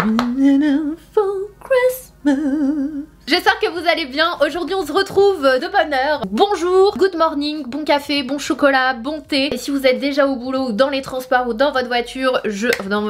for Christmas. J'espère que vous allez bien. Aujourd'hui on se retrouve de bonne heure. Bonjour, good morning, bon café, bon chocolat, bon thé. Et si vous êtes déjà au boulot ou dans les transports ou dans votre voiture,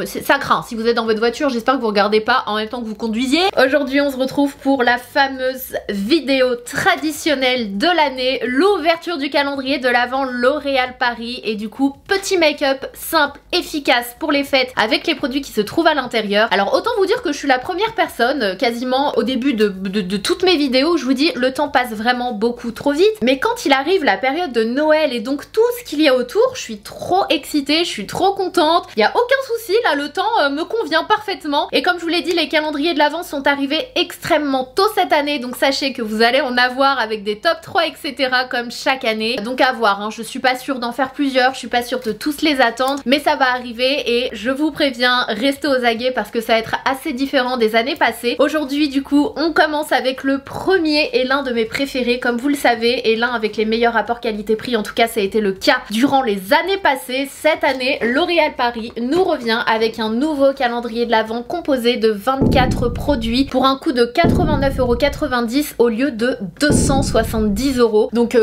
ça craint. Si vous êtes dans votre voiture, j'espère que vous regardez pas en même temps que vous conduisiez. Aujourd'hui on se retrouve pour la fameuse vidéo traditionnelle de l'année, l'ouverture du calendrier de l'Avent L'Oréal Paris. Et du coup, petit make-up simple, efficace pour les fêtes avec les produits qui se trouvent à l'intérieur. Alors autant vous dire que je suis la première personne quasiment au début de toutes mes vidéos, je vous dis, le temps passe vraiment beaucoup trop vite. Mais quand il arrive la période de Noël et donc tout ce qu'il y a autour, je suis trop excitée, je suis trop contente. Il n'y a aucun souci, là le temps me convient parfaitement. Et comme je vous l'ai dit, les calendriers de l'Avent sont arrivés extrêmement tôt cette année. Donc sachez que vous allez en avoir avec des top 3 etc. comme chaque année. Donc à voir, hein. Je suis pas sûre d'en faire plusieurs, je suis pas sûre de tous les attendre. Mais ça va arriver et je vous préviens, restez aux aguets parce que ça va être assez différent des années passées. Aujourd'hui du coup, on commence avec le premier et l'un de mes préférés comme vous le savez, et l'un avec les meilleurs rapports qualité-prix. En tout cas ça a été le cas durant les années passées. Cette année L'Oréal Paris nous revient avec un nouveau calendrier de l'Avent composé de 24 produits pour un coût de 89,90 € au lieu de 270 €. Donc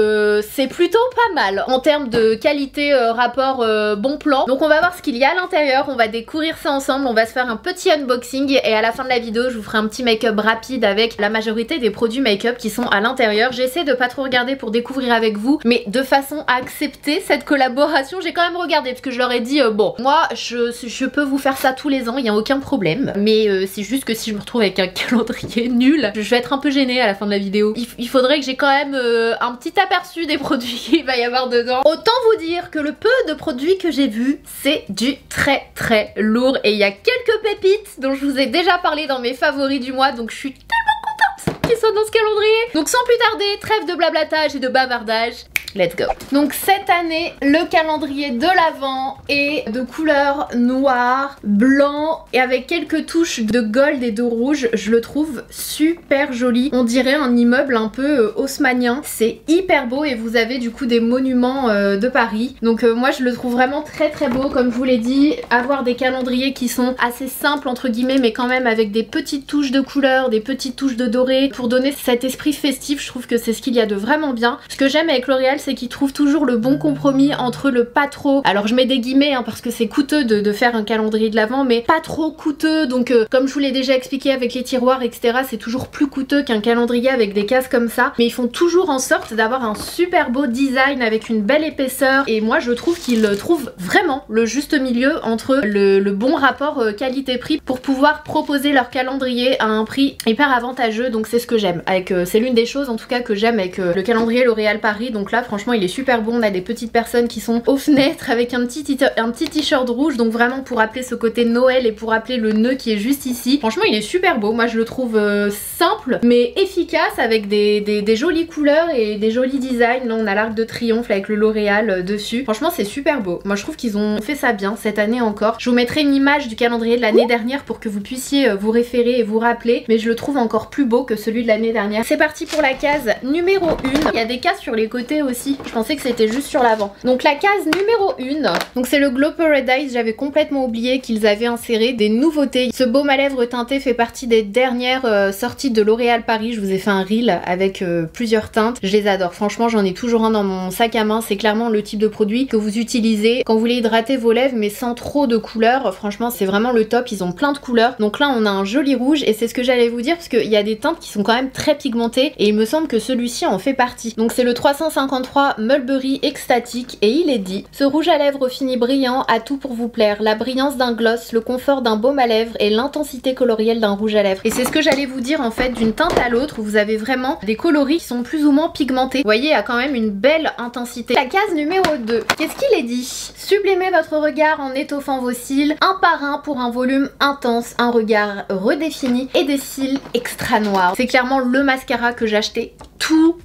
c'est plutôt pas mal en termes de qualité rapport bon plan. Donc on va voir ce qu'il y a à l'intérieur, on va découvrir ça ensemble, on va se faire un petit unboxing et à la fin de la vidéo je vous ferai un petit make-up rapide avec la majorité des produits make-up qui sont à l'intérieur. J'essaie de pas trop regarder pour découvrir avec vous, mais de façon à accepter cette collaboration, j'ai quand même regardé parce que je leur ai dit bon, moi je peux vous faire ça tous les ans, il n'y a aucun problème, mais c'est juste que si je me retrouve avec un calendrier nul, je vais être un peu gênée à la fin de la vidéo. Il faudrait que j'ai quand même un petit aperçu des produits qu'il va y avoir dedans. Autant vous dire que le peu de produits que j'ai vu, c'est du très lourd et il y a quelques pépites dont je vous ai déjà parlé dans mes favoris du mois, donc je suis qui sont dans ce calendrier. Donc sans plus tarder, trêve de blablatage et de bavardage, let's go. Donc cette année, le calendrier de l'Avent est de couleur noire, blanc et avec quelques touches de gold et de rouge. Je le trouve super joli. On dirait un immeuble un peu haussmannien. C'est hyper beau et vous avez du coup des monuments de Paris. Donc moi je le trouve vraiment très beau. Comme je vous l'ai dit, avoir des calendriers qui sont assez simples entre guillemets mais quand même avec des petites touches de couleur, des petites touches de doré pour donner cet esprit festif, je trouve que c'est ce qu'il y a de vraiment bien. Ce que j'aime avec L'Oréal, c'est qu'ils trouvent toujours le bon compromis entre le pas trop, alors je mets des guillemets hein, parce que c'est coûteux de faire un calendrier de l'Avent, mais pas trop coûteux. Donc comme je vous l'ai déjà expliqué avec les tiroirs etc, c'est toujours plus coûteux qu'un calendrier avec des cases comme ça, mais ils font toujours en sorte d'avoir un super beau design avec une belle épaisseur. Et moi je trouve qu'ils trouvent vraiment le juste milieu entre le bon rapport qualité-prix pour pouvoir proposer leur calendrier à un prix hyper avantageux. Donc c'est ce que j'aime avec c'est l'une des choses en tout cas que j'aime avec le calendrier L'Oréal Paris. Donc là franchement il est super bon. On a des petites personnes qui sont aux fenêtres avec un petit t-shirt rouge, donc vraiment pour rappeler ce côté Noël et pour rappeler le nœud qui est juste ici. Franchement il est super beau, moi je le trouve simple mais efficace avec des jolies couleurs et des jolis designs. Là on a l'Arc de Triomphe avec le L'Oréal dessus. Franchement c'est super beau, moi je trouve qu'ils ont fait ça bien cette année encore. Je vous mettrai une image du calendrier de l'année dernière pour que vous puissiez vous référer et vous rappeler, mais je le trouve encore plus beau que celui de l'année dernière. C'est parti pour la case numéro 1. Il y a des cases sur les côtés aussi, je pensais que c'était juste sur l'avant. Donc la case numéro 1, donc c'est le Glow Paradise. J'avais complètement oublié qu'ils avaient inséré des nouveautés. Ce baume à lèvres teinté fait partie des dernières sorties de L'Oréal Paris. Je vous ai fait un reel avec plusieurs teintes, je les adore. Franchement j'en ai toujours un dans mon sac à main. C'est clairement le type de produit que vous utilisez quand vous voulez hydrater vos lèvres mais sans trop de couleurs. Franchement c'est vraiment le top, ils ont plein de couleurs. Donc là on a un joli rouge et c'est ce que j'allais vous dire parce qu'il y a des teintes qui sont quand même très pigmentées et il me semble que celui-ci en fait partie. Donc c'est le 353 Mulberry Ecstatic et il est dit: ce rouge à lèvres fini brillant a tout pour vous plaire, la brillance d'un gloss, le confort d'un baume à lèvres et l'intensité colorielle d'un rouge à lèvres. Et c'est ce que j'allais vous dire en fait, d'une teinte à l'autre où vous avez vraiment des coloris qui sont plus ou moins pigmentés. Vous voyez, il y a quand même une belle intensité. La case numéro 2, qu'est-ce qu'il est dit? Sublimez votre regard en étoffant vos cils, un par un pour un volume intense, un regard redéfini et des cils extra noirs. C'est clairement le mascara que j'achetais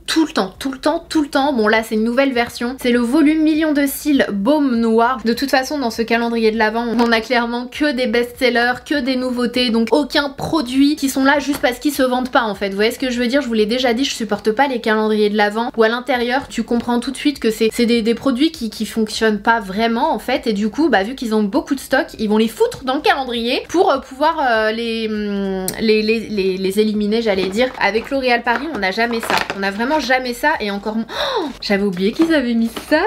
tout le temps. Bon là c'est une nouvelle version, c'est le volume million de cils baume noir. De toute façon dans ce calendrier de l'Avent on a clairement que des best-sellers, que des nouveautés, donc aucun produit qui sont là juste parce qu'ils se vendent pas en fait. Vous voyez ce que je veux dire? Je vous l'ai déjà dit, je supporte pas les calendriers de l'Avent où à l'intérieur tu comprends tout de suite que c'est des produits qui fonctionnent pas vraiment en fait, et du coup bah vu qu'ils ont beaucoup de stock, ils vont les foutre dans le calendrier pour pouvoir les éliminer, j'allais dire. Avec L'Oréal Paris on n'a jamais ça, on a vraiment jamais ça, et encore oh, j'avais oublié qu'ils avaient mis ça.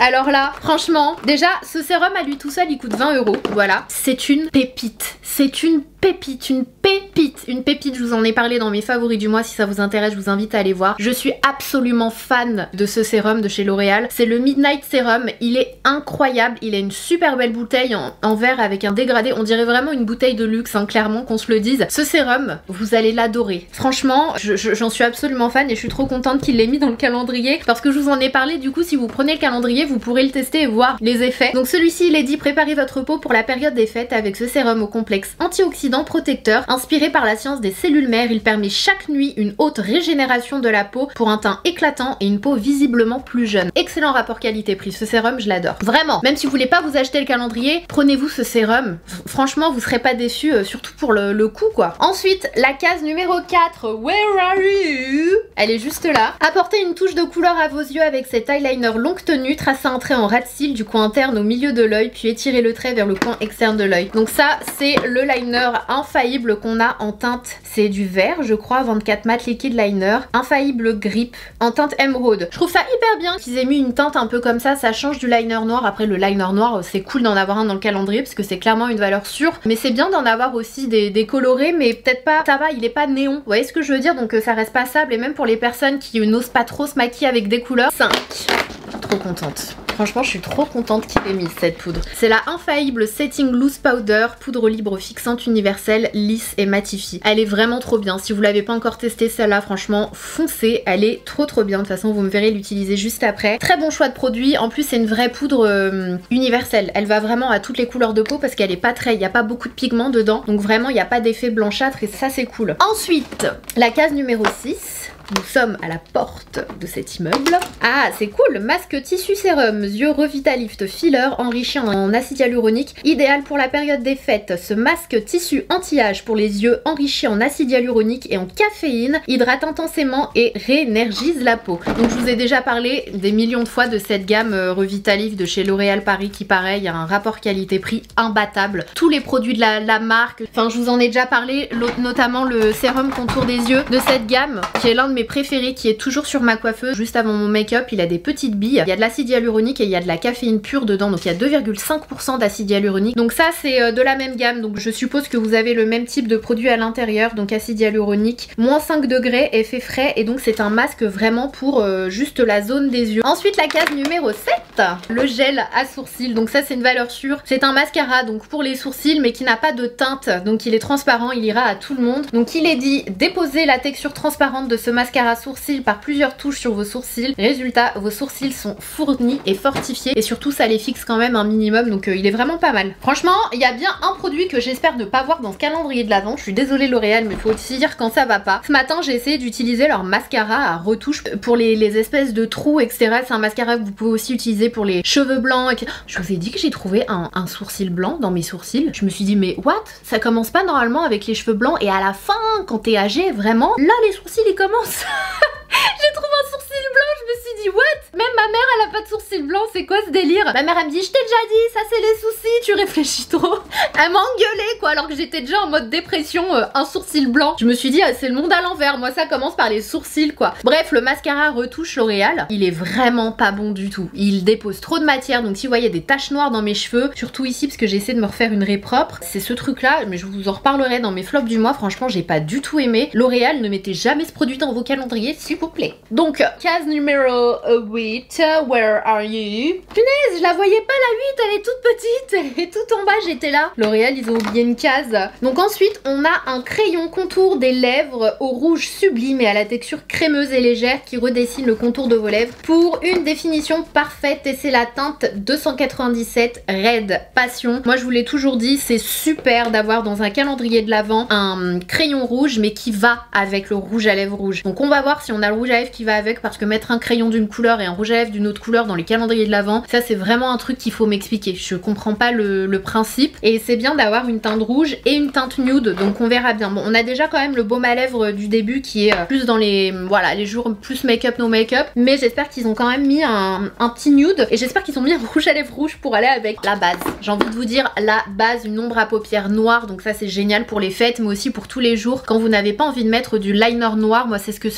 Alors là, franchement, déjà, ce sérum à lui tout seul, il coûte 20 €. Voilà, c'est une pépite. C'est une pépite, une pépite, je vous en ai parlé dans mes favoris du mois, si ça vous intéresse, je vous invite à aller voir. Je suis absolument fan de ce sérum de chez L'Oréal. C'est le Midnight Serum, il est incroyable, il a une super belle bouteille en verre avec un dégradé, on dirait vraiment une bouteille de luxe, hein, clairement qu'on se le dise. Ce sérum, vous allez l'adorer. Franchement, j'en suis absolument fan et je suis trop contente qu'il l'ait mis dans le calendrier parce que je vous en ai parlé. Du coup, si vous prenez le calendrier, vous pourrez le tester et voir les effets. Donc celui-ci, il est dit préparez votre peau pour la période des fêtes avec ce sérum au complexe antioxydant protecteur. Inspiré par la science des cellules mères, il permet chaque nuit une haute régénération de la peau pour un teint éclatant et une peau visiblement plus jeune. Excellent rapport qualité-prix, ce sérum je l'adore. Vraiment, même si vous voulez pas vous acheter le calendrier, prenez-vous ce sérum. Franchement, vous serez pas déçus, surtout pour le coût quoi. Ensuite, la case numéro 4, Where are you? Elle est juste là. Apportez une touche de couleur à vos yeux avec cet eyeliner longue tenue, tracez un trait en ras de cils du coin interne au milieu de l'œil, puis étirez le trait vers le coin externe de l'œil. Donc ça, c'est le liner infaillible qu'on a en teinte, c'est du vert je crois, 24 matte liquid liner, infaillible grip en teinte émeraude. Je trouve ça hyper bien qu'ils aient mis une teinte un peu comme ça change du liner noir. Après le liner noir c'est cool d'en avoir un dans le calendrier parce que c'est clairement une valeur sûre, mais c'est bien d'en avoir aussi des colorés, mais peut-être pas, ça va, il est pas néon, vous voyez ce que je veux dire, donc ça reste passable, et même pour les personnes qui n'osent pas trop se maquiller avec des couleurs, 5. Trop contente. Franchement, je suis trop contente qu'il ait mis cette poudre. C'est la Infaillible Setting Loose Powder, poudre libre fixante universelle, lisse et matifie. Elle est vraiment trop bien. Si vous l'avez pas encore testée celle-là, franchement, foncez. Elle est trop bien. De toute façon, vous me verrez l'utiliser juste après. Très bon choix de produit. En plus, c'est une vraie poudre universelle. Elle va vraiment à toutes les couleurs de peau parce qu'elle est pas très... Il n'y a pas beaucoup de pigments dedans. Donc vraiment, il n'y a pas d'effet blanchâtre et ça, c'est cool. Ensuite, la case numéro 6. Nous sommes à la porte de cet immeuble. Ah, c'est cool! Masque tissu sérum, yeux Revitalift Filler enrichi en acide hyaluronique. Idéal pour la période des fêtes. Ce masque tissu anti-âge pour les yeux enrichi en acide hyaluronique et en caféine hydrate intensément et réénergise la peau. Donc je vous ai déjà parlé des millions de fois de cette gamme Revitalift de chez L'Oréal Paris qui pareil a un rapport qualité-prix imbattable. Tous les produits de la marque, enfin je vous en ai déjà parlé, notamment le sérum contour des yeux de cette gamme qui est l'un de mes préférés, qui est toujours sur ma coiffeuse juste avant mon make-up. Il a des petites billes, il y a de l'acide hyaluronique et il y a de la caféine pure dedans, donc il y a 2,5% d'acide hyaluronique. Donc ça c'est de la même gamme, donc je suppose que vous avez le même type de produit à l'intérieur, donc acide hyaluronique, moins 5 degrés, effet frais, et donc c'est un masque vraiment pour juste la zone des yeux. Ensuite la case numéro 7, le gel à sourcils, donc ça c'est une valeur sûre, c'est un mascara donc pour les sourcils mais qui n'a pas de teinte, donc il est transparent, il ira à tout le monde. Donc il est dit déposez la texture transparente de ce mascara à sourcils par plusieurs touches sur vos sourcils. Résultat, vos sourcils sont fournis et fortifiés et surtout ça les fixe quand même un minimum, donc il est vraiment pas mal. Franchement, il y a bien un produit que j'espère ne pas voir dans ce calendrier de l'Avent. Je suis désolée L'Oréal, mais il faut aussi dire quand ça va pas. Ce matin, j'ai essayé d'utiliser leur mascara à retouche pour les espèces de trous, etc. C'est un mascara que vous pouvez aussi utiliser pour les cheveux blancs, etc. Je vous ai dit que j'ai trouvé un sourcil blanc dans mes sourcils. Je me suis dit, mais what? Ça commence pas normalement avec les cheveux blancs et à la fin, quand t'es âgé, vraiment, là les sourcils ils commencent. J'ai trouvé un sourcil blanc, je me suis dit what? Même ma mère elle a pas de sourcil blanc, c'est quoi ce délire? Ma mère elle me dit je t'ai déjà dit, ça c'est les soucis, tu réfléchis trop. Elle m'a engueulée quoi, alors que j'étais déjà en mode dépression, un sourcil blanc. Je me suis dit ah, c'est le monde à l'envers, moi ça commence par les sourcils quoi. Bref, le mascara retouche L'Oréal, il est vraiment pas bon du tout. Il dépose trop de matière, donc si vous voyez des taches noires dans mes cheveux, surtout ici parce que j'essaie de me refaire une raie propre, c'est ce truc là, mais je vous en reparlerai dans mes flops du mois. Franchement j'ai pas du tout aimé. L'Oréal, ne mettez jamais ce produit dans vos calendriers s'il vous plaît. Donc case numéro 8, where are you? Punaise, je la voyais pas la 8, elle est toute petite, elle est toute en bas, j'étais là. L'Oréal, ils ont oublié une case. Donc ensuite on a un crayon contour des lèvres au rouge sublime et à la texture crémeuse et légère qui redessine le contour de vos lèvres pour une définition parfaite, et c'est la teinte 297 Red Passion. Moi je vous l'ai toujours dit, c'est super d'avoir dans un calendrier de l'Avent un crayon rouge mais qui va avec le rouge à lèvres rouge. Donc on va voir si on a le rouge à lèvres qui va avec, parce que mettre un crayon d'une couleur et un rouge à lèvres d'une autre couleur dans les calendriers de l'Avent, ça c'est vraiment un truc qu'il faut m'expliquer. Je comprends pas le principe, et c'est bien d'avoir une teinte rouge et une teinte nude, donc on verra bien. Bon, on a déjà quand même le baume à lèvres du début qui est plus dans les, voilà, les jours plus make-up, no make-up, mais j'espère qu'ils ont quand même mis un petit nude, et j'espère qu'ils ont mis un rouge à lèvres rouge pour aller avec la base. J'ai envie de vous dire, la base, une ombre à paupières noire, donc ça c'est génial pour les fêtes, mais aussi pour tous les jours quand vous n'avez pas envie de mettre du liner noir. Moi c'est ce que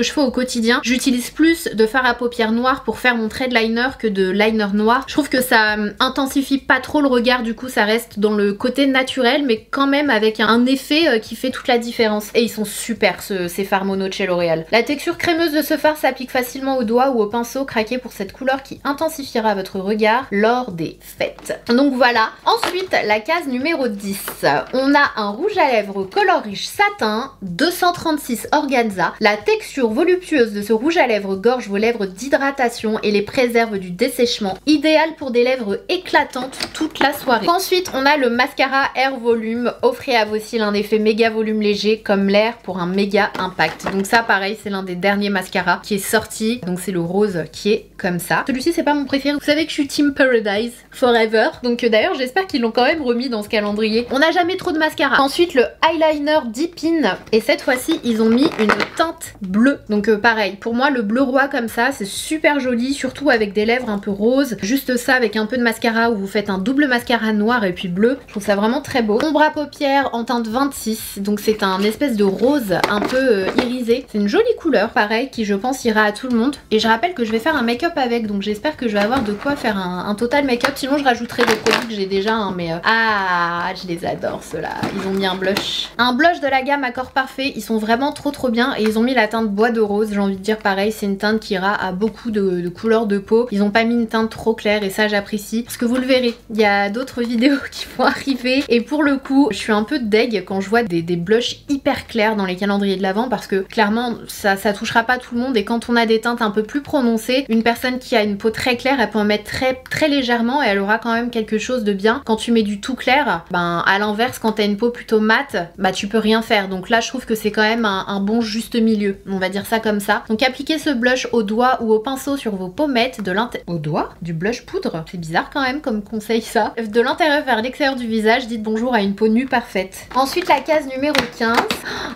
je fais au quotidien. J'utilise plus de fard à paupières noir pour faire mon trait de liner que de liner noir. Je trouve que ça intensifie pas trop le regard, du coup ça reste dans le côté naturel mais quand même avec un effet qui fait toute la différence. Et ils sont super ces fards mono de chez L'Oréal. La texture crémeuse de ce fard s'applique facilement au doigt ou au pinceau. Craquez pour cette couleur qui intensifiera votre regard lors des fêtes. Donc voilà. Ensuite la case numéro 10. On a un rouge à lèvres color riche satin 236 organza. La texture voluptueuse de ce rouge à lèvres gorge vos lèvres d'hydratation et les préserve du dessèchement. Idéal pour des lèvres éclatantes toute la soirée. Ensuite on a le mascara Air Volume. Offrez à vos cils un effet méga volume léger comme l'air pour un méga impact. Donc ça pareil, c'est l'un des derniers mascaras qui est sorti. Donc c'est le rose qui est comme ça. Celui-ci c'est pas mon préféré. Vous savez que je suis team Paradise Forever. Donc d'ailleurs j'espère qu'ils l'ont quand même remis dans ce calendrier. On n'a jamais trop de mascara. Ensuite le eyeliner Deep In, et cette fois-ci ils ont mis une teinte bleue. Donc pareil, pour moi le bleu roi comme ça c'est super joli, surtout avec des lèvres un peu roses. Juste ça avec un peu de mascara où vous faites un double mascara noir et puis bleu. Je trouve ça vraiment très beau. Ombre à paupières en teinte 26, donc c'est un espèce de rose un peu irisé. C'est une jolie couleur pareil qui je pense ira à tout le monde. Et je rappelle que je vais faire un make-up avec, donc j'espère que je vais avoir de quoi faire un total make-up. Sinon je rajouterai des produits que j'ai déjà hein, mais ah je les adore ceux-là. Ils ont mis un blush. Un blush de la gamme Accord Parfait. Ils sont vraiment trop bien, et ils ont mis la teinte bois de rose. J'ai envie de dire pareil, c'est une teinte qui ira à beaucoup de couleurs de peau. Ils ont pas mis une teinte trop claire et ça j'apprécie, parce que vous le verrez, il y a d'autres vidéos qui vont arriver, et pour le coup je suis un peu deg quand je vois des blushs hyper clairs dans les calendriers de l'Avent, parce que clairement ça touchera pas tout le monde, et quand on a des teintes un peu plus prononcées, une personne qui a une peau très claire elle peut en mettre très légèrement et elle aura quand même quelque chose de bien. Quand tu mets du tout clair, ben à l'inverse quand t'as une peau plutôt mate, bah tu peux rien faire. Donc là je trouve que c'est quand même un bon juste milieu, on va dire ça comme ça. Donc appliquez ce blush au doigt ou au pinceau sur vos pommettes de l'intérieur. Au doigt du blush poudre, c'est bizarre quand même comme conseil ça. De l'intérieur vers l'extérieur du visage, dites bonjour à une peau nue parfaite. Ensuite la case numéro 15.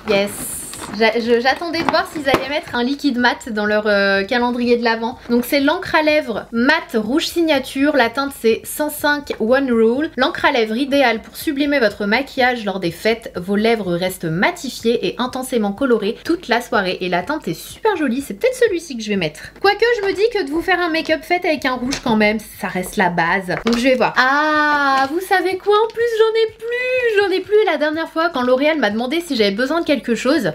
Yes, j'attendais de voir s'ils allaient mettre un liquide mat dans leur calendrier de l'Avent. Donc c'est l'encre à lèvres mat rouge signature. La teinte c'est 105 One Rule. L'encre à lèvres idéale pour sublimer votre maquillage lors des fêtes. Vos lèvres restent matifiées et intensément colorées toute la soirée. Et la teinte est super jolie. C'est peut-être celui-ci que je vais mettre. Quoique je me dis que de vous faire un make-up fait avec un rouge quand même, ça reste la base. Donc je vais voir. Ah, vous savez quoi, en plus j'en ai plus la dernière fois quand L'Oréal m'a demandé si j'avais besoin de quelque chose.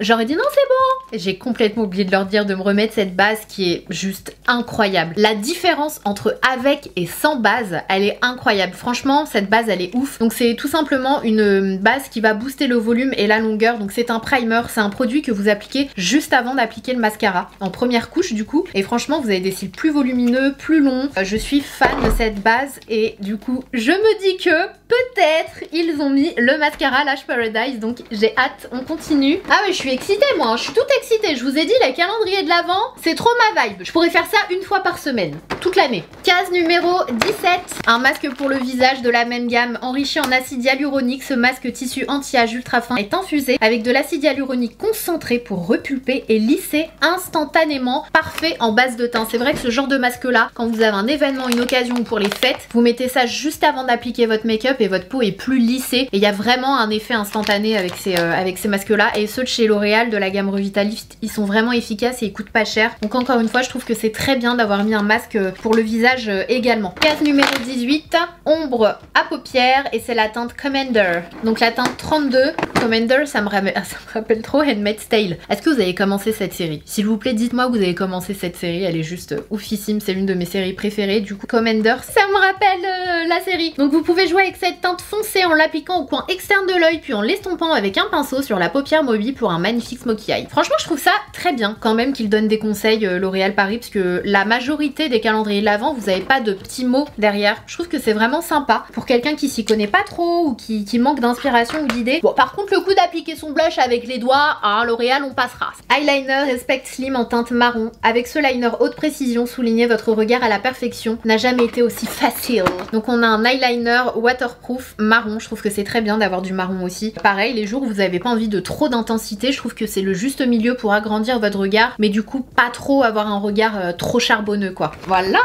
J'aurais dit non c'est bon. J'ai complètement oublié de leur dire de me remettre cette base qui est juste incroyable. La différence entre avec et sans base, elle est incroyable. Franchement cette base elle est ouf. Donc c'est tout simplement une base qui va booster le volume et la longueur. Donc c'est un primer, c'est un produit que vous appliquez juste avant d'appliquer le mascara en première couche du coup. Et franchement vous avez des cils plus volumineux, plus longs. Je suis fan de cette base, et du coup je me dis que peut-être ils ont mis le mascara Lash Paradise. Donc j'ai hâte. On continue. Ah mais je suis excitée moi, hein. Je suis toute excitée. Je vous ai dit, les calendriers de l'Avent, c'est trop ma vibe. Je pourrais faire ça une fois par semaine, toute l'année. Case numéro 17. Un masque pour le visage de la même gamme, enrichi en acide hyaluronique. Ce masque tissu anti-âge ultra fin est infusé avec de l'acide hyaluronique concentré pour repulper et lisser instantanément. Parfait en base de teint. C'est vrai que ce genre de masque là, quand vous avez un événement, une occasion ou pour les fêtes, vous mettez ça juste avant d'appliquer votre make-up et votre peau est plus lissée. Et il y a vraiment un effet instantané avec ces masques là, et ceux de chez L'Oréal de la gamme Revitalift, ils sont vraiment efficaces et ils coûtent pas cher. Donc encore une fois je trouve que c'est très bien d'avoir mis un masque pour le visage également. Case numéro 18, ombre à paupières, et c'est la teinte Commander, donc la teinte 32. Commander, ça me rappelle trop Handmaid's Tale. Est-ce que vous avez commencé cette série? S'il vous plaît, dites-moi que vous avez commencé cette série, elle est juste oufissime, c'est l'une de mes séries préférées. Du coup, Commander, ça me rappelle la série. Donc vous pouvez jouer avec cette teinte foncée en l'appliquant au coin externe de l'œil, puis en l'estompant avec un pinceau sur la paupière mobile pour un magnifique smoky eye. Franchement, je trouve ça très bien quand même qu'il donne des conseils L'Oréal Paris, parce que la majorité des calendriers de l'Avent, vous n'avez pas de petits mots derrière. Je trouve que c'est vraiment sympa pour quelqu'un qui s'y connaît pas trop ou qui manque d'inspiration ou d'idées. Bon, par contre, le coup d'appliquer son blush avec les doigts, hein, L'Oréal, on passera. Eyeliner Respect Slim en teinte marron. Avec ce liner haute précision, soulignez votre regard à la perfection. N'a jamais été aussi facile. Donc on a un eyeliner waterproof marron. Je trouve que c'est très bien d'avoir du marron aussi. Pareil, les jours où vous n'avez pas envie de trop d'intensité, je trouve que c'est le juste milieu pour agrandir votre regard, mais du coup pas trop avoir un regard trop charbonneux quoi. Voilà.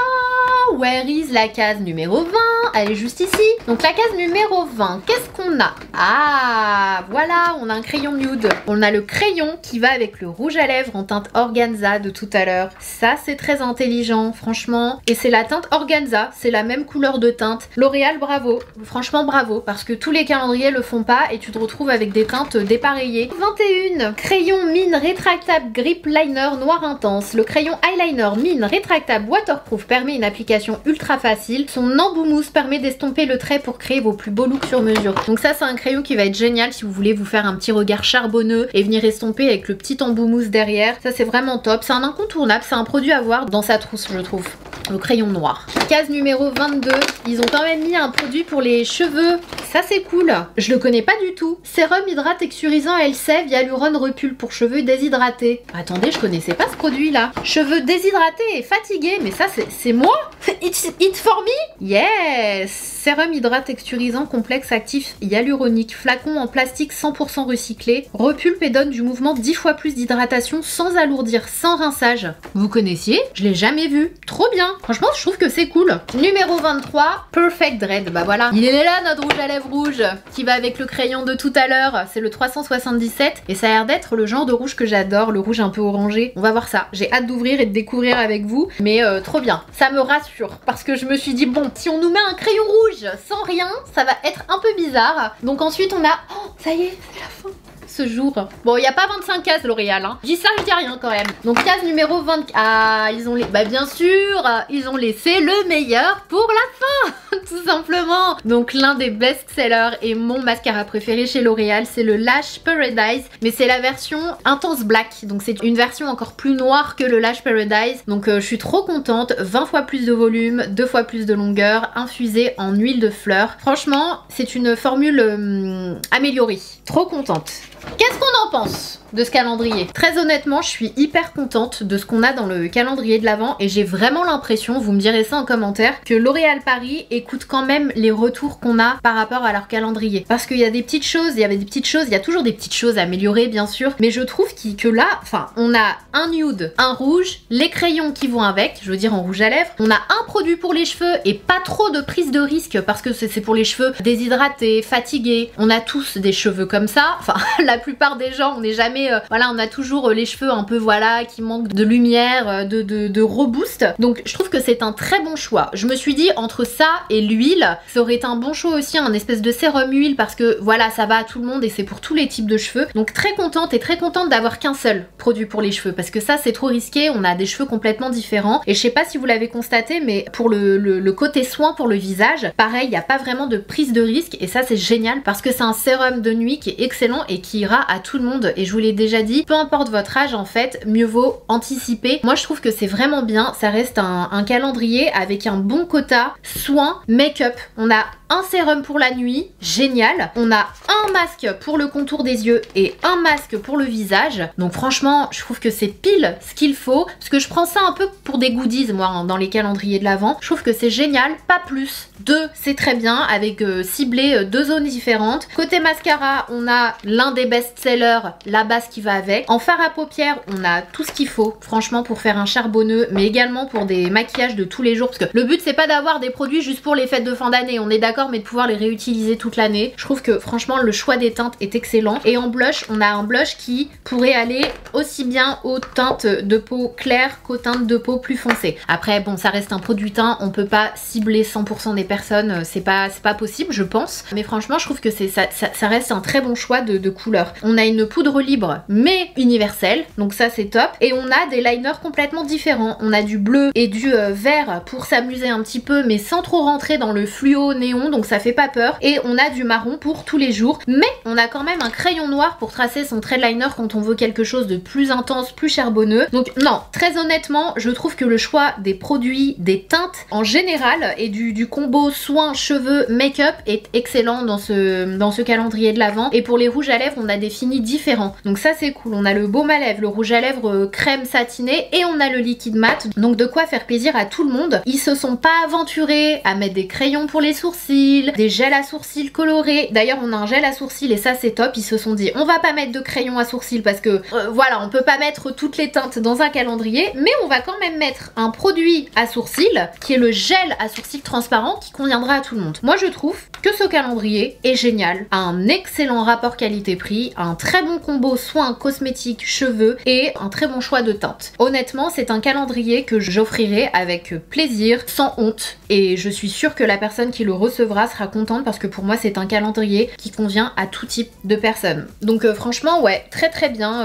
Where is la case numéro 20? Elle est juste ici. Donc la case numéro 20, qu'est-ce qu'on a? Ah, voilà, on a un crayon nude. On a le crayon qui va avec le rouge à lèvres en teinte organza de tout à l'heure. Ça, c'est très intelligent, franchement. Et c'est la teinte organza, c'est la même couleur de teinte. L'Oréal, bravo. Franchement, bravo, parce que tous les calendriers le font pas et tu te retrouves avec des teintes dépareillées. 21, crayon mine rétractable grip liner noir intense. Le crayon eyeliner mine rétractable waterproof permet une application ultra facile. Son embout mousse permet d'estomper le trait pour créer vos plus beaux looks sur mesure. Donc ça, c'est un crayon qui va être génial si vous voulez vous faire un petit regard charbonneux et venir estomper avec le petit embout mousse derrière. Ça, c'est vraiment top. C'est un incontournable, c'est un produit à avoir dans sa trousse, je trouve. Le crayon noir. Case numéro 22, ils ont quand même mis un produit pour les cheveux. Ça, c'est cool. Je le connais pas du tout. Sérum hydrate texturisant LCEV Hyaluron Repul pour cheveux déshydratés. Attendez, je connaissais pas ce produit là. Cheveux déshydratés et fatigués. Mais ça, c'est moi? It's for me? Yes! Sérum hydrate texturisant complexe actif hyaluronique. Flacon en plastique 100% recyclé. Repulpe et donne du mouvement 10 fois plus d'hydratation sans alourdir, sans rinçage. Vous connaissiez? Je l'ai jamais vu. Trop bien. Franchement, je trouve que c'est cool. Numéro 23, Perfect Dread. Bah voilà. Il est là, notre rouge à lèvres rouge, qui va avec le crayon de tout à l'heure. C'est le 377. Et ça a l'air d'être le genre de rouge que j'adore, le rouge un peu orangé. On va voir ça. J'ai hâte d'ouvrir et de découvrir avec vous. Mais trop bien. Ça me rassure. Parce que je me suis dit, bon, si on nous met un crayon rouge sans rien, ça va être un peu bizarre. Donc ensuite, on a... Oh, ça y est, c'est la fin. Ce jour. Bon, il n'y a pas 25 cases L'Oréal, hein. Je dis ça, je dis rien quand même. Donc case numéro 20. Ah, ils ont les... Bah bien sûr, ils ont laissé le meilleur pour la fin. Tout simplement. Donc l'un des best-sellers et mon mascara préféré chez L'Oréal, c'est le Lash Paradise. Mais c'est la version Intense Black. Donc c'est une version encore plus noire que le Lash Paradise. Donc je suis trop contente. 20 fois plus de volume, 2 fois plus de longueur, infusée en huile de fleurs. Franchement, c'est une formule améliorée. Trop contente. Qu'est-ce qu'on en pense de ce calendrier? Très honnêtement, je suis hyper contente de ce qu'on a dans le calendrier de l'Avent et j'ai vraiment l'impression, vous me direz ça en commentaire, que L'Oréal Paris écoute quand même les retours qu'on a par rapport à leur calendrier. Parce qu'il y a des petites choses, il y a toujours des petites choses à améliorer bien sûr, mais je trouve que là, enfin, on a un nude, un rouge, les crayons qui vont avec, je veux dire en rouge à lèvres, on a un produit pour les cheveux et pas trop de prise de risque parce que c'est pour les cheveux déshydratés, fatigués. On a tous des cheveux comme ça, enfin la plupart des gens, on n'est jamais voilà, on a toujours les cheveux un peu voilà qui manquent de lumière, de reboost. Donc je trouve que c'est un très bon choix. Je me suis dit entre ça et l'huile, ça aurait été un bon choix aussi, un espèce de sérum huile parce que voilà, ça va à tout le monde et c'est pour tous les types de cheveux. Donc très contente et très contente d'avoir qu'un seul produit pour les cheveux parce que ça c'est trop risqué, on a des cheveux complètement différents et je sais pas si vous l'avez constaté mais pour le côté soin pour le visage, pareil, il n'y a pas vraiment de prise de risque et ça c'est génial parce que c'est un sérum de nuit qui est excellent et qui ira à tout le monde et je vous l'ai déjà dit, peu importe votre âge en fait, mieux vaut anticiper. Moi je trouve que c'est vraiment bien, ça reste un calendrier avec un bon quota soin, make-up. On a un sérum pour la nuit, génial. On a un masque pour le contour des yeux et un masque pour le visage. Donc franchement, je trouve que c'est pile ce qu'il faut. Parce que je prends ça un peu pour des goodies, moi, hein, dans les calendriers de l'Avent. Je trouve que c'est génial, pas plus. 2, c'est très bien, avec ciblé 2 zones différentes. Côté mascara, on a l'un des best-sellers, la base base qui va avec. En fard à paupières, on a tout ce qu'il faut, franchement, pour faire un charbonneux, mais également pour des maquillages de tous les jours, parce que le but c'est pas d'avoir des produits juste pour les fêtes de fin d'année, on est d'accord, mais de pouvoir les réutiliser toute l'année. Je trouve que franchement le choix des teintes est excellent. Et en blush, on a un blush qui pourrait aller aussi bien aux teintes de peau claire qu'aux teintes de peau plus foncées. Après bon, ça reste un produit teint, on peut pas cibler 100% des personnes, c'est pas possible je pense, mais franchement je trouve que ça reste un très bon choix de couleur. On a une poudre libre mais universelle, donc ça c'est top, et on a des liners complètement différents. On a du bleu et du vert pour s'amuser un petit peu mais sans trop rentrer dans le fluo néon, donc ça fait pas peur, et on a du marron pour tous les jours, mais on a quand même un crayon noir pour tracer son trait de liner quand on veut quelque chose de plus intense, plus charbonneux. Donc non, très honnêtement je trouve que le choix des produits, des teintes en général et du combo soins, cheveux, make-up est excellent dans ce calendrier de l'Avent. Et pour les rouges à lèvres, on a des finis différents, donc ça c'est cool. On a le baume à lèvres, le rouge à lèvres crème satiné, et on a le liquide mat, donc de quoi faire plaisir à tout le monde. Ils se sont pas aventurés à mettre des crayons pour les sourcils, des gels à sourcils colorés. D'ailleurs on a un gel à sourcils et ça c'est top. Ils se sont dit on va pas mettre de crayon à sourcils parce que voilà, on peut pas mettre toutes les teintes dans un calendrier, mais on va quand même mettre un produit à sourcils qui est le gel à sourcils transparent qui conviendra à tout le monde. Moi je trouve que ce calendrier est génial, a un excellent rapport qualité-prix, un très bon combo soins, cosmétiques, cheveux et un très bon choix de teintes. Honnêtement c'est un calendrier que j'offrirai avec plaisir, sans honte, et je suis sûre que la personne qui le recevra sera contente parce que pour moi c'est un calendrier qui convient à tout type de personnes. Donc franchement ouais, très très bien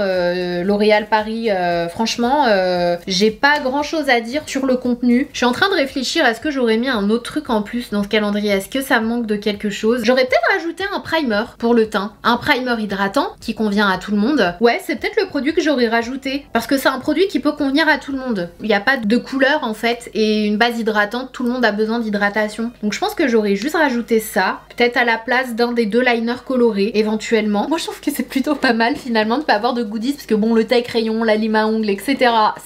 L'Oréal Paris, franchement j'ai pas grand chose à dire sur le contenu. Je suis en train de réfléchir, est-ce que j'aurais mis un autre truc en plus dans ce calendrier, est-ce que ça manque de quelque chose? J'aurais peut-être rajouté un primer pour le teint, un primer hydratant qui convient à tout le monde. Ouais, c'est peut-être le produit que j'aurais rajouté parce que c'est un produit qui peut convenir à tout le monde. Il n'y a pas de couleur en fait, et une base hydratante, tout le monde a besoin d'hydratation. Donc je pense que j'aurais juste rajouté ça, peut-être à la place d'un des deux liners colorés éventuellement. Moi je trouve que c'est plutôt pas mal finalement de pas avoir de goodies, parce que bon, le taille crayon, la lime à ongles, etc.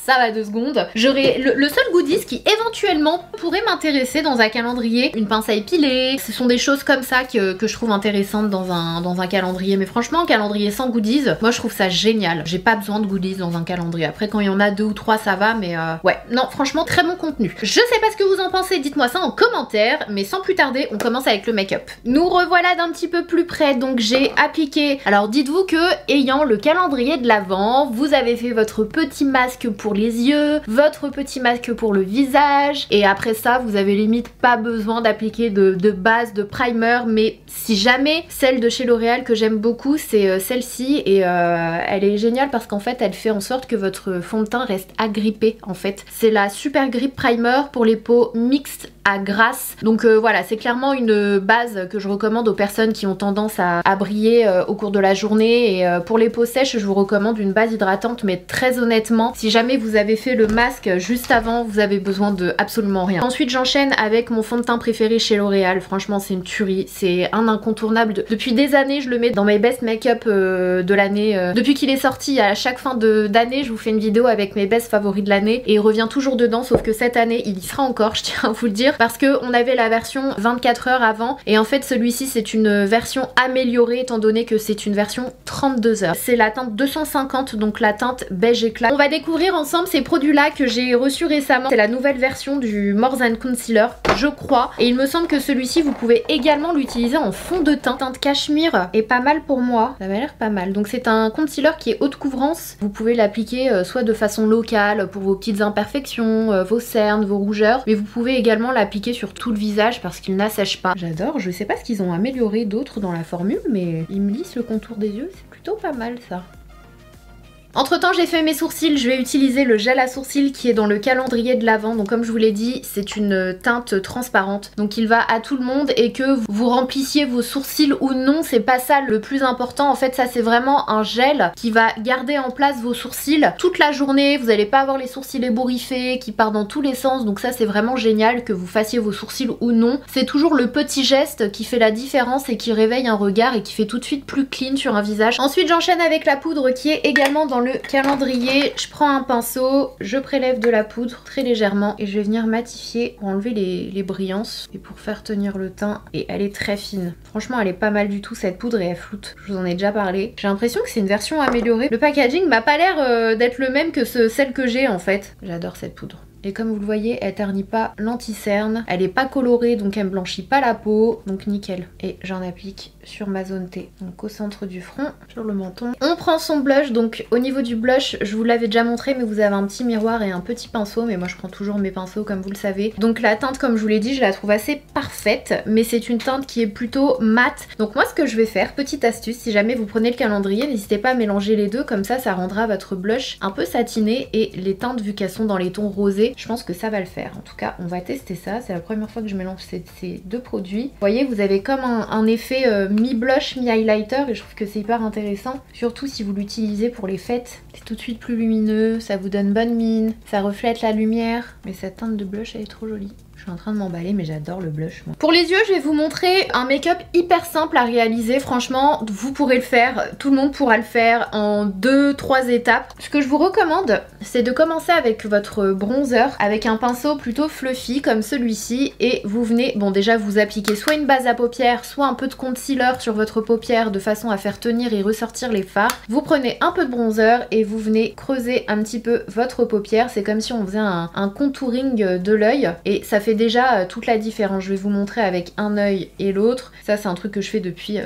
ça va 2 secondes. J'aurais le seul goodies qui éventuellement pourrait m'intéresser dans un calendrier, une pince à épiler. Ce sont des choses comme ça que je trouve intéressantes dans un calendrier. Mais franchement, un calendrier sans goodies, moi je trouve ça génial. J'ai pas besoin de goodies dans un calendrier. Après quand il y en a 2 ou 3 ça va, mais ouais, non franchement très bon contenu. Je sais pas ce que vous en pensez, dites-moi ça en commentaire, mais sans plus tarder on commence avec le make-up. Nous revoilà d'un petit peu plus près, donc j'ai appliqué, alors dites-vous que ayant le calendrier de l'Avent, vous avez fait votre petit masque pour les yeux, votre petit masque pour le visage, et après ça vous avez limite pas besoin d'appliquer de base, de primer. Mais si jamais, celle de chez L'Oréal que j'aime beaucoup c'est celle-ci, et elle est géniale parce qu'en fait elle fait en sorte que votre fond de teint reste agrippé en fait. C'est la Super Grip Primer pour les peaux mixtes à grasse. Donc voilà, c'est clairement une base que je recommande aux personnes qui ont tendance à briller au cours de la journée. Et pour les peaux sèches, je vous recommande une base hydratante, mais très honnêtement, si jamais vous avez fait le masque juste avant, vous avez besoin de absolument rien. Ensuite, j'enchaîne avec mon fond de teint préféré chez L'Oréal. Franchement, c'est une tuerie, c'est un incontournable. Depuis des années, je le mets dans mes best make-up de l'année. Depuis qu'il est sorti, à chaque fin d'année, je vous fais une vidéo avec mes best favoris de l'année, et il revient toujours dedans, sauf que cette année, il y sera encore, je tiens à vous le dire, parce que on avait la version 24 heures avant, et en fait celui-ci c'est une version améliorée étant donné que c'est une version 32 heures. C'est la teinte 250, donc la teinte beige éclat. On va découvrir ensemble ces produits là que j'ai reçus récemment. C'est la nouvelle version du More Than Concealer, je crois, et il me semble que celui-ci vous pouvez également l'utiliser en fond de teint. Teinte cachemire est pas mal pour moi, ça m'a l'air pas mal. Donc c'est un concealer qui est haute couvrance, vous pouvez l'appliquer soit de façon locale pour vos petites imperfections, vos cernes, vos rougeurs, mais vous pouvez également l'appliquer sur tout le visage parce qu'il n'assèche pas. J'adore, je sais pas ce qu'ils ont amélioré d'autre dans la formule, mais ils me lissent le contour des yeux, c'est plutôt pas mal ça. Entre temps j'ai fait mes sourcils, je vais utiliser le gel à sourcils qui est dans le calendrier de l'Avent. Donc comme je vous l'ai dit, c'est une teinte transparente, donc il va à tout le monde, et que vous remplissiez vos sourcils ou non, c'est pas ça le plus important. En fait ça c'est vraiment un gel qui va garder en place vos sourcils toute la journée. Vous n'allez pas avoir les sourcils ébouriffés qui partent dans tous les sens, donc ça c'est vraiment génial que vous fassiez vos sourcils ou non. C'est toujours le petit geste qui fait la différence et qui réveille un regard et qui fait tout de suite plus clean sur un visage. Ensuite j'enchaîne avec la poudre qui est également dans dans le calendrier, je prends un pinceau, je prélève de la poudre très légèrement et je vais venir matifier pour enlever les brillances et pour faire tenir le teint. Et elle est très fine. Franchement, elle est pas mal du tout cette poudre et elle floute. Je vous en ai déjà parlé. J'ai l'impression que c'est une version améliorée. Le packaging m'a pas l'air d'être le même que celle que j'ai en fait. J'adore cette poudre. Et comme vous le voyez, elle ternit pas l'anti-cerne, elle est pas colorée donc elle me blanchit pas la peau, donc nickel. Et j'en applique sur ma zone T, donc au centre du front, sur le menton. On prend son blush, donc au niveau du blush, je vous l'avais déjà montré mais vous avez un petit miroir et un petit pinceau, mais moi je prends toujours mes pinceaux comme vous le savez. Donc la teinte comme je vous l'ai dit, je la trouve assez parfaite, mais c'est une teinte qui est plutôt mate. Donc moi ce que je vais faire, petite astuce, si jamais vous prenez le calendrier, n'hésitez pas à mélanger les deux, comme ça rendra votre blush un peu satiné et les teintes vu qu'elles sont dans les tons rosés, je pense que ça va le faire. En tout cas, on va tester ça. C'est la première fois que je mélange ces deux produits. Vous voyez, vous avez comme un effet mi-blush, mi-highlighter et je trouve que c'est hyper intéressant. Surtout si vous l'utilisez pour les fêtes. C'est tout de suite plus lumineux, ça vous donne bonne mine, ça reflète la lumière. Mais cette teinte de blush, elle est trop jolie. Je suis en train de m'emballer mais j'adore le blush moi. Pour les yeux je vais vous montrer un make-up hyper simple à réaliser. Franchement vous pourrez le faire, tout le monde pourra le faire en 2-3 étapes. Ce que je vous recommande c'est de commencer avec votre bronzer avec un pinceau plutôt fluffy comme celui-ci et vous venez, bon déjà vous appliquez soit une base à paupières soit un peu de concealer sur votre paupière de façon à faire tenir et ressortir les fards. Vous prenez un peu de bronzer et vous venez creuser un petit peu votre paupière. C'est comme si on faisait un contouring de l'œil et ça fait déjà toute la différence. Je vais vous montrer avec un œil et l'autre. Ça c'est un truc que je fais depuis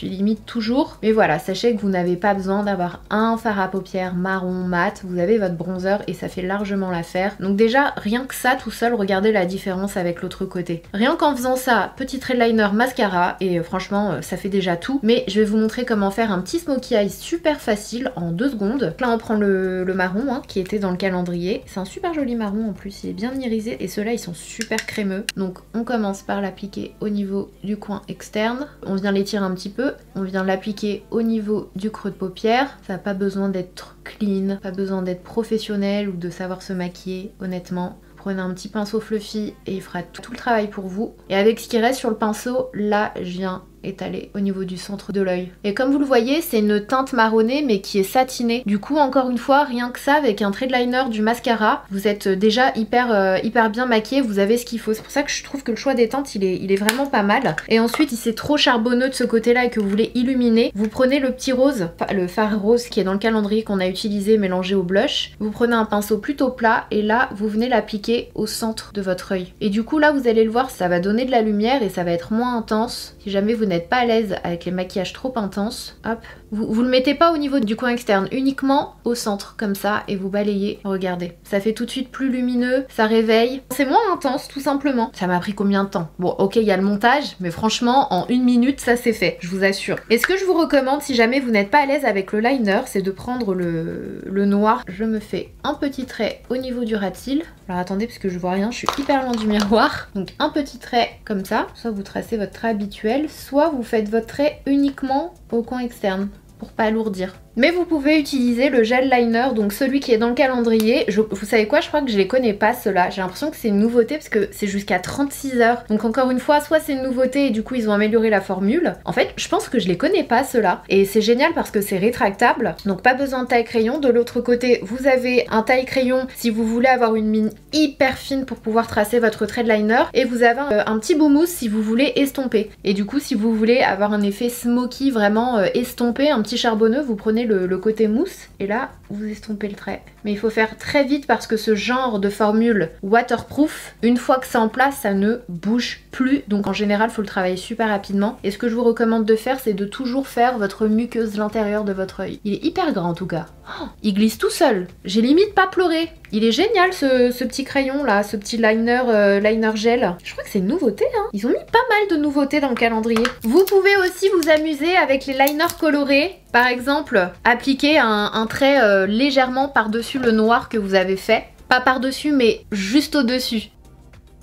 limite toujours. Mais voilà, sachez que vous n'avez pas besoin d'avoir un fard à paupières marron mat. Vous avez votre bronzer et ça fait largement l'affaire. Donc déjà rien que ça tout seul, regardez la différence avec l'autre côté. Rien qu'en faisant ça, petit eyeliner mascara et franchement ça fait déjà tout. Mais je vais vous montrer comment faire un petit smokey eye super facile en 2 secondes. Là on prend le marron hein, qui était dans le calendrier. C'est un super joli marron en plus, il est bien irisé et ceux-là ils sont super crémeux. Donc on commence par l'appliquer au niveau du coin externe. On vient l'étirer un petit peu. On vient l'appliquer au niveau du creux de paupière. Ça n'a pas besoin d'être clean, pas besoin d'être professionnel ou de savoir se maquiller honnêtement. Prenez un petit pinceau fluffy et il fera tout le travail pour vous. Et avec ce qui reste sur le pinceau, là je viens étalé au niveau du centre de l'œil. Et comme vous le voyez, c'est une teinte marronnée mais qui est satinée. Du coup, encore une fois, rien que ça, avec un trait de liner, du mascara, vous êtes déjà hyper bien maquillé, vous avez ce qu'il faut. C'est pour ça que je trouve que le choix des teintes, il est vraiment pas mal. Et ensuite, si c'est trop charbonneux de ce côté-là et que vous voulez illuminer, vous prenez le petit rose, le fard rose qui est dans le calendrier qu'on a utilisé mélangé au blush. Vous prenez un pinceau plutôt plat et là, vous venez l'appliquer au centre de votre œil. Et du coup, là, vous allez le voir, ça va donner de la lumière et ça va être moins intense. Si jamais vous n'êtes pas à l'aise avec les maquillages trop intenses, hop, vous le mettez pas au niveau du coin externe, uniquement au centre comme ça et vous balayez. Regardez, ça fait tout de suite plus lumineux, ça réveille, c'est moins intense tout simplement. Ça m'a pris combien de temps? Bon ok, il y a le montage, mais franchement en 1 minute ça c'est fait, je vous assure. Et ce que je vous recommande si jamais vous n'êtes pas à l'aise avec le liner, c'est de prendre le noir. Je me fais un petit trait au niveau du ras de cils. Alors attendez parce que je vois rien, je suis hyper loin du miroir. Donc un petit trait comme ça, soit vous tracez votre trait habituel, soit vous faites votre trait uniquement au coin externe pour pas alourdir. Mais vous pouvez utiliser le gel liner, donc celui qui est dans le calendrier. Vous savez quoi, je crois que je les connais pas ceux-là. J'ai l'impression que c'est une nouveauté parce que c'est jusqu'à 36 heures. Donc encore une fois, soit c'est une nouveauté et du coup ils ont amélioré la formule. En fait, je pense que je les connais pas ceux-là. Et c'est génial parce que c'est rétractable. Donc pas besoin de taille-crayon. De l'autre côté, vous avez un taille-crayon si vous voulez avoir une mine hyper fine pour pouvoir tracer votre trait de liner. Et vous avez un petit bout mousse si vous voulez estomper. Et du coup, si vous voulez avoir un effet smoky vraiment estompé, un petit charbonneux, vous prenez le côté mousse et là vous estompez le trait. Mais il faut faire très vite parce que ce genre de formule waterproof, une fois que c'est en place, ça ne bouge plus. Donc en général, il faut le travailler super rapidement. Et ce que je vous recommande de faire, c'est de toujours faire votre muqueuse de l'intérieur de votre œil. Il est hyper grand en tout cas. Oh, il glisse tout seul. J'ai limite pas pleuré. Il est génial ce petit crayon là, ce petit liner gel. Je crois que c'est une nouveauté hein. Ils ont mis pas mal de nouveautés dans le calendrier. Vous pouvez aussi vous amuser avec les liners colorés. Par exemple, appliquer un trait légèrement par-dessus le noir que vous avez fait. Pas par-dessus mais juste au-dessus.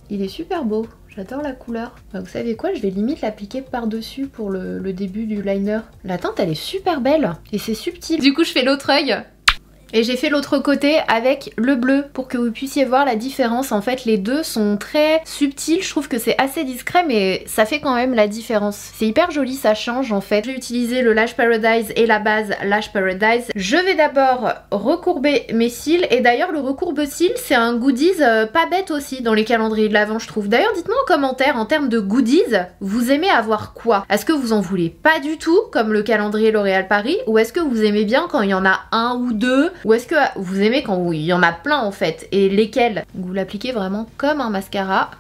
Il est super beau. J'adore la couleur. Bah, vous savez quoi, je vais limite l'appliquer par-dessus pour le début du liner. La teinte elle est super belle et c'est subtil. Du coup je fais l'autre œil. Et j'ai fait l'autre côté avec le bleu pour que vous puissiez voir la différence. En fait les deux sont très subtils, je trouve que c'est assez discret mais ça fait quand même la différence. C'est hyper joli, ça change en fait. J'ai utilisé le Lash Paradise et la base Lash Paradise. Je vais d'abord recourber mes cils et d'ailleurs le recourbe-cils c'est un goodies pas bête aussi dans les calendriers de l'Avent je trouve. D'ailleurs dites-moi en commentaire en termes de goodies, vous aimez avoir quoi? Est-ce que vous en voulez pas du tout comme le calendrier L'Oréal Paris ou est-ce que vous aimez bien quand il y en a un ou deux ou est-ce que vous aimez quand il y en a plein en fait et lesquels? Vous l'appliquez vraiment comme un mascara.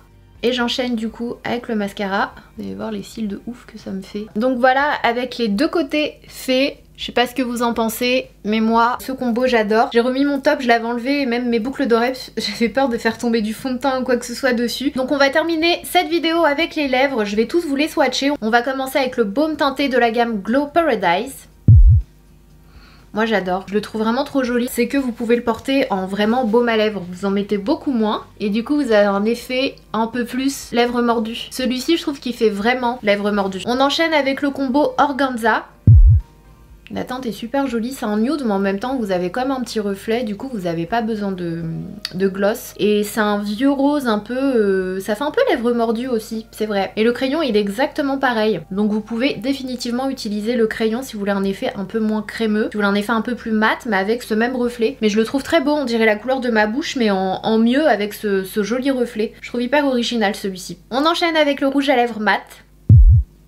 Et j'enchaîne du coup avec le mascara. Vous allez voir les cils de ouf que ça me fait. Donc voilà, avec les deux côtés faits. Je sais pas ce que vous en pensez, mais moi, ce combo j'adore. J'ai remis mon top, je l'avais enlevé et même mes boucles d'oreilles, j'avais peur de faire tomber du fond de teint ou quoi que ce soit dessus. Donc on va terminer cette vidéo avec les lèvres. Je vais tous vous les swatcher. On va commencer avec le baume teinté de la gamme Glow Paradise. Moi j'adore, je le trouve vraiment trop joli. C'est que vous pouvez le porter en vraiment baume à lèvres. Vous en mettez beaucoup moins et du coup vous avez un effet un peu plus lèvres mordues. Celui-ci je trouve qu'il fait vraiment lèvres mordues. On enchaîne avec le combo Organza. La teinte est super jolie, c'est un nude mais en même temps vous avez comme un petit reflet, du coup vous n'avez pas besoin de gloss. Et c'est un vieux rose un peu, ça fait un peu lèvres mordues aussi, c'est vrai. Et le crayon il est exactement pareil, donc vous pouvez définitivement utiliser le crayon si vous voulez un effet un peu moins crémeux, si vous voulez un effet un peu plus mat mais avec ce même reflet. Mais je le trouve très beau, on dirait la couleur de ma bouche mais en mieux avec ce joli reflet. Je trouve hyper original celui-ci. On enchaîne avec le rouge à lèvres mat.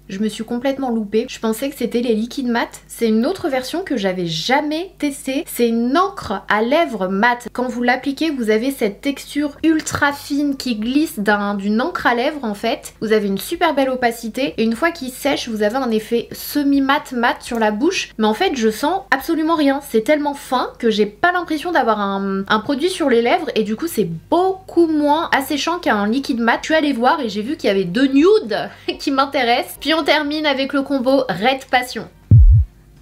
Je me suis complètement loupée. Je pensais que c'était les liquides mat. C'est une autre version que j'avais jamais testée. C'est une encre à lèvres mat. Quand vous l'appliquez, vous avez cette texture ultra fine qui glisse d'une encre à lèvres en fait. Vous avez une super belle opacité et une fois qu'il sèche, vous avez un effet semi-mat sur la bouche. Mais en fait, je sens absolument rien. C'est tellement fin que j'ai pas l'impression d'avoir un produit sur les lèvres et du coup, c'est beaucoup moins asséchant qu'un liquide mat. Je suis allée voir et j'ai vu qu'il y avait deux nudes qui m'intéressent. Puis on termine avec le combo Red Passion.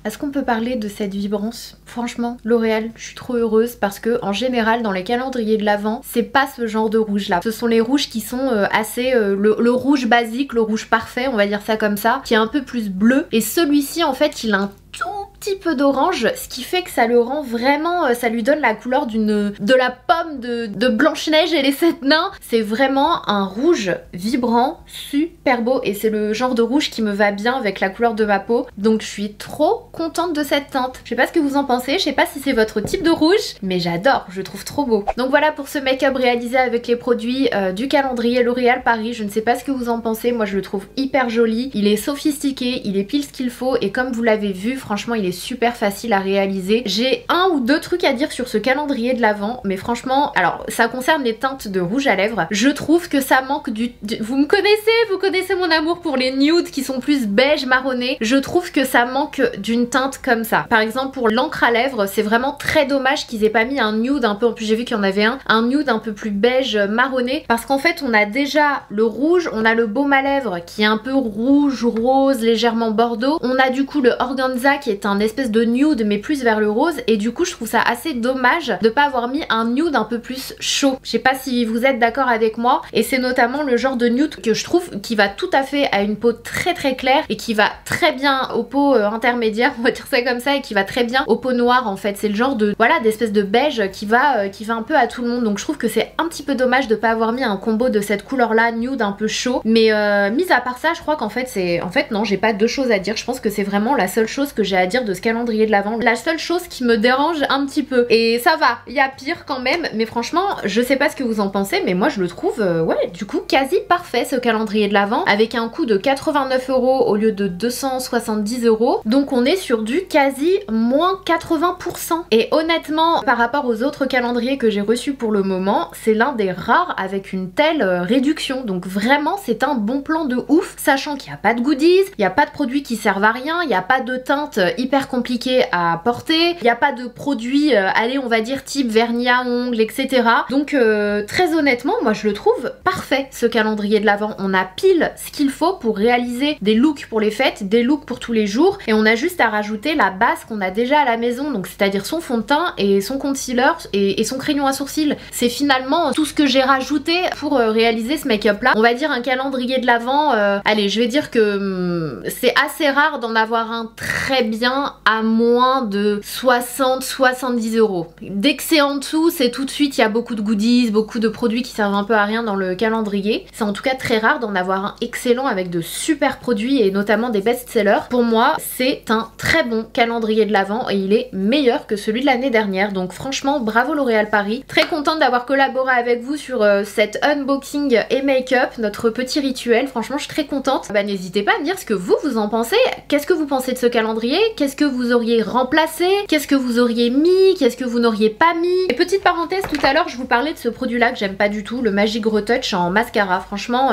Est-ce qu'on peut parler de cette vibrance? Franchement, L'Oréal, je suis trop heureuse parce que en général dans les calendriers de l'Avent, c'est pas ce genre de rouge là. Ce sont les rouges qui sont assez le rouge basique, le rouge parfait, on va dire ça comme ça, qui est un peu plus bleu. Et celui-ci en fait, il a un tout petit peu d'orange, ce qui fait que ça le rend vraiment, ça lui donne la couleur de la pomme de Blanche-Neige et les 7 nains. C'est vraiment un rouge vibrant, super beau et c'est le genre de rouge qui me va bien avec la couleur de ma peau. Donc je suis trop contente de cette teinte. Je sais pas ce que vous en pensez, je sais pas si c'est votre type de rouge, mais j'adore, je le trouve trop beau. Donc voilà pour ce make-up réalisé avec les produits du calendrier L'Oréal Paris. Je ne sais pas ce que vous en pensez, moi je le trouve hyper joli, il est sophistiqué, il est pile ce qu'il faut et comme vous l'avez vu, franchement il est super facile à réaliser. J'ai un ou deux trucs à dire sur ce calendrier de l'Avent, mais franchement, alors ça concerne les teintes de rouge à lèvres. Je trouve que ça manque vous me connaissez, vous connaissez mon amour pour les nudes qui sont plus beige marronné. Je trouve que ça manque d'une teinte comme ça. Par exemple pour l'encre à lèvres, c'est vraiment très dommage qu'ils aient pas mis un nude un peu, en plus j'ai vu qu'il y en avait un nude un peu plus beige marronné, parce qu'en fait on a déjà le rouge, on a le baume à lèvres qui est un peu rouge, rose, légèrement bordeaux. On a du coup le Organza qui est un espèce de nude mais plus vers le rose et du coup je trouve ça assez dommage de pas avoir mis un nude un peu plus chaud. Je sais pas si vous êtes d'accord avec moi et c'est notamment le genre de nude que je trouve qui va tout à fait à une peau très très claire et qui va très bien aux peaux intermédiaires, on va dire ça comme ça, et qui va très bien aux peaux noires en fait. C'est le genre de voilà d'espèce de beige qui va un peu à tout le monde, donc je trouve que c'est un petit peu dommage de pas avoir mis un combo de cette couleur là nude un peu chaud. Mais mis à part ça, je crois qu'en fait c'est non, j'ai pas deux choses à dire. Je pense que c'est vraiment la seule chose que j'ai à dire de ce calendrier de l'Avent, la seule chose qui me dérange un petit peu. Et ça va, il y a pire quand même, mais franchement je sais pas ce que vous en pensez, mais moi je le trouve ouais du coup quasi parfait ce calendrier de l'Avent, avec un coût de 89 € au lieu de 270 €. Donc on est sur du quasi moins 80%. Et honnêtement par rapport aux autres calendriers que j'ai reçus pour le moment, c'est l'un des rares avec une telle réduction. Donc vraiment c'est un bon plan de ouf, sachant qu'il n'y a pas de goodies, il n'y a pas de produits qui servent à rien, il n'y a pas de teinte hyper compliquée à porter, il n'y a pas de produits allez on va dire type vernis à ongles etc. Donc très honnêtement moi je le trouve parfait ce calendrier de l'Avent. On a pile ce qu'il faut pour réaliser des looks pour les fêtes, des looks pour tous les jours, et on a juste à rajouter la base qu'on a déjà à la maison, donc c'est-à-dire son fond de teint et son concealer et son crayon à sourcils. C'est finalement tout ce que j'ai rajouté pour réaliser ce make-up là. On va dire un calendrier de l'Avent, allez je vais dire que c'est assez rare d'en avoir un très bien magasins à moins de 60-70 €. Dès que c'est en dessous, c'est tout de suite, il y a beaucoup de goodies, beaucoup de produits qui servent un peu à rien dans le calendrier. C'est en tout cas très rare d'en avoir un excellent avec de super produits et notamment des best-sellers. Pour moi, c'est un très bon calendrier de l'Avent et il est meilleur que celui de l'année dernière. Donc franchement, bravo L'Oréal Paris. Très contente d'avoir collaboré avec vous sur cet unboxing et make-up, notre petit rituel. Franchement, je suis très contente. Bah, n'hésitez pas à me dire ce que vous en pensez. Qu'est-ce que vous pensez de ce calendrier? Qu'est-ce que vous auriez remplacé? Qu'est-ce que vous auriez mis? Qu'est-ce que vous n'auriez pas mis? Et petite parenthèse, tout à l'heure, je vous parlais de ce produit-là que j'aime pas du tout, le Magic Retouch en mascara. Franchement,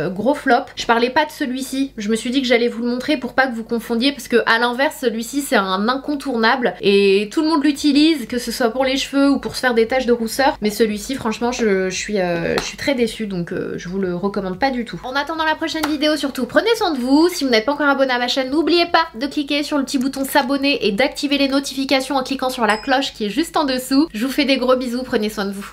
gros flop. Je parlais pas de celui-ci. Je me suis dit que j'allais vous le montrer pour pas que vous confondiez parce que à l'inverse, celui-ci c'est un incontournable et tout le monde l'utilise, que ce soit pour les cheveux ou pour se faire des taches de rousseur. Mais celui-ci, franchement, je suis très déçue, donc je vous le recommande pas du tout. En attendant la prochaine vidéo, surtout prenez soin de vous. Si vous n'êtes pas encore abonné à ma chaîne, n'oubliez pas de cliquer sur le petit bouton s'abonner et d'activer les notifications en cliquant sur la cloche qui est juste en dessous. Je vous fais des gros bisous, prenez soin de vous.